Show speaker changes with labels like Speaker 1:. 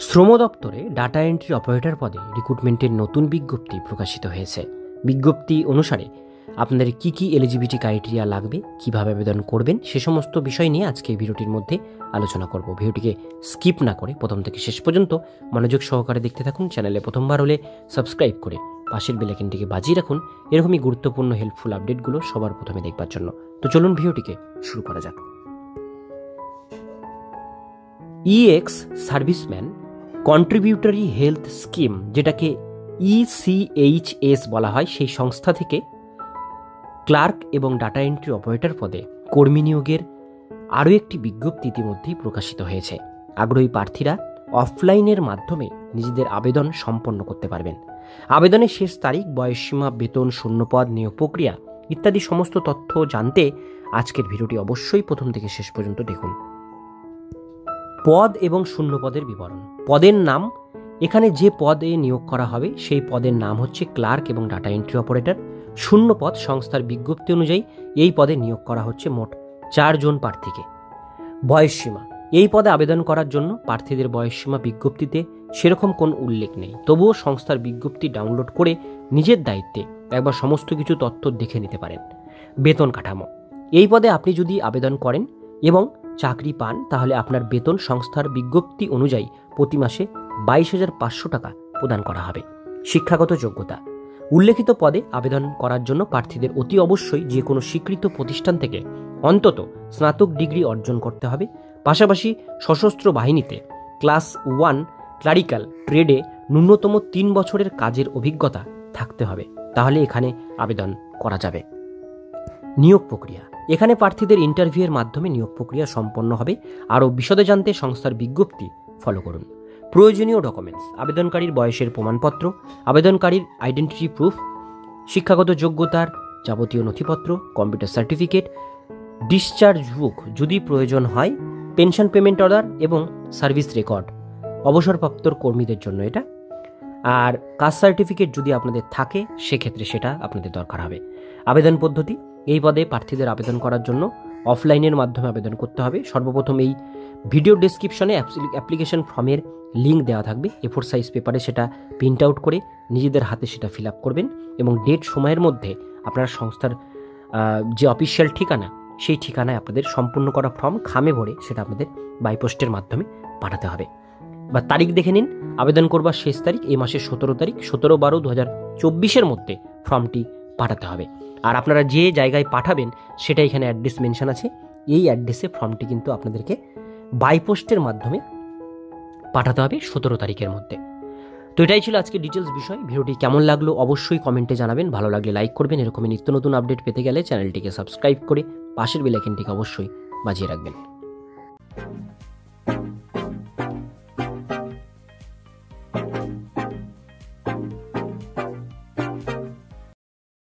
Speaker 1: শ্রম দপ্তরে data entry operator পদে রিক্রুটমেন্টের নতুন বিজ্ঞপ্তি প্রকাশিত হয়েছে। বিজ্ঞপ্তি অনুসারে আপনাদের কি কি এলিজিবিলিটি ক্রাইটেরিয়া লাগবে, কিভাবে আবেদন করবেন, সে সমস্ত বিষয় নিয়ে আজকে এই ভিডিওটির মধ্যে আলোচনা করব। ভিডিওটিকে স্কিপ না করে প্রথম থেকে শেষ পর্যন্ত মনোযোগ সহকারে দেখতে থাকুন। চ্যানেলে প্রথমবার হলে সাবস্ক্রাইব করে পাশের বেল আইকনটিকে বাজিয়ে রাখুন এরকমই গুরুত্বপূর্ণ হেল্পফুল আপডেটগুলো সবার প্রথমে দেখবার জন্য। তো চলুন ভিডিওটিকে শুরু করা যাক। EX serviceman contributory health scheme, যেটাকে ECHS বলা হয়, সেই সংস্থা থেকে ক্লার্ক এবং ডাটা এন্ট্রি অপারেটর পদে কর্মী নিয়োগের আরও একটি বিজ্ঞপ্তি ইতিমধ্যেই প্রকাশিত হয়েছে। আগ্রহী প্রার্থীরা অফলাইনের মাধ্যমে নিজেদের আবেদন সম্পন্ন করতে পারবেন। আবেদনের শেষ তারিখ, বয়সসীমা, বেতন, শূন্যপদ, নিয়োগ প্রক্রিয়া ইত্যাদি সমস্ত তথ্য জানতে আজকের ভিডিওটি অবশ্যই প্রথম থেকে শেষ পর্যন্ত দেখুন। পদ এবং শূন্যপদের বিবরণ। পদের নাম, এখানে যে পদে নিয়োগ করা হবে সেই পদের নাম হচ্ছে ক্লার্ক এবং ডাটা এন্ট্রি অপারেটর। শূন্যপদ, সংস্থার বিজ্ঞপ্তি অনুযায়ী এই পদে নিয়োগ করা হচ্ছে মোট 4 জন প্রার্থীকে। বয়সসীমা, এই পদে আবেদন করার জন্য প্রার্থীদের বয়সসীমা বিজ্ঞপ্তিতে সেরকম কোনো উল্লেখ নেই, তবুও সংস্থার বিজ্ঞপ্তি ডাউনলোড করে নিজের দায়িত্বে একবার সমস্ত কিছু তথ্য দেখে নিতে পারেন। বেতন কাঠামো, এই পদে আপনি যদি আবেদন করেন এবং চাকরি পান তাহলে আপনার বেতন সংস্থার বিজ্ঞপ্তি অনুযায়ী প্রতি মাসে 22,500 টাকা প্রদান করা হবে। শিক্ষাগত যোগ্যতা, উল্লেখিত পদে আবেদন করার জন্য প্রার্থীদের অতি অবশ্যই যে কোনো স্বীকৃত প্রতিষ্ঠান থেকে অন্তত স্নাতক ডিগ্রি অর্জন করতে হবে। পাশাপাশি সশস্ত্র বাহিনীতে ক্লাস 1 ক্লারিক্যাল ট্রেডে ন্যূনতম 3 বছরের কাজের অভিজ্ঞতা থাকতে হবে, তাহলে এখানে আবেদন করা যাবে। নিয়োগ প্রক্রিয়া, এখানে প্রার্থীদের ইন্টারভিউয়ের মাধ্যমে নিয়োগ প্রক্রিয়া সম্পন্ন হবে। আরও বিশদে জানতে সংস্থার বিজ্ঞপ্তি ফলো করুন। প্রয়োজনীয় ডকুমেন্টস, আবেদনকারীর বয়সের প্রমাণপত্র, আবেদনকারীর আইডেন্টিটি প্রুফ, শিক্ষাগত যোগ্যতার যাবতীয় নথিপত্র, কম্পিউটার সার্টিফিকেট, ডিসচার্জ বুক যদি প্রয়োজন হয়, পেনশন পেমেন্ট অর্ডার এবং সার্ভিস রেকর্ড অবসরপ্রাপ্ত কর্মীদের জন্য এটা। আর কাস্ট সার্টিফিকেট যদি আপনাদের থাকে সেক্ষেত্রে সেটা আপনাদের দরকার হবে। আবেদন পদ্ধতি, এই পদে প্রার্থীদের আবেদন করার জন্য অফলাইনের মাধ্যমে আবেদন করতে হবে। সর্বপ্রথম এই ভিডিও ডেসক্রিপশনে অ্যাপ্লিকেশন ফর্মের লিঙ্ক দেওয়া থাকবে। A4 সাইজ পেপারে সেটা প্রিন্ট আউট করে নিজেদের হাতে সেটা ফিল আপ করবেন এবং ডেট সময়ের মধ্যে আপনার সংস্থার যে অফিসিয়াল ঠিকানা সেই ঠিকানায় আপনাদের সম্পূর্ণ করা ফর্ম খামে ভরে সেটা আপনাদের বাই পোস্টের মাধ্যমে পাঠাতে হবে। বা তারিখ দেখে নিন, আবেদন করবার শেষ তারিখ এই মাসের 17 তারিখ, 17/12/2024 মধ্যে ফর্মটি পাঠাতে হবে। আর আপনারা যে জায়গায় পাঠাবেন সেটা এখানে অ্যাড্রেস মেনশন আছে। এই অ্যাড্রেসে ফর্মটি কিন্তু আপনাদেরকে বাই পোস্টের মাধ্যমে পাঠাতে হবে 17 তারিখের মধ্যে। তো এটাই ছিল আজকে ডিটেলস বিষয়। ভিডিওটি কেমন লাগলো অবশ্যই কমেন্টে জানাবেন। ভালো লাগলে লাইক করবেন। এরকমই নিত্য নতুন আপডেট পেতে গেলে চ্যানেলটিকে সাবস্ক্রাইব করে পাশের বেল আইকনটিকে অবশ্যই বাজিয়ে রাখবেন।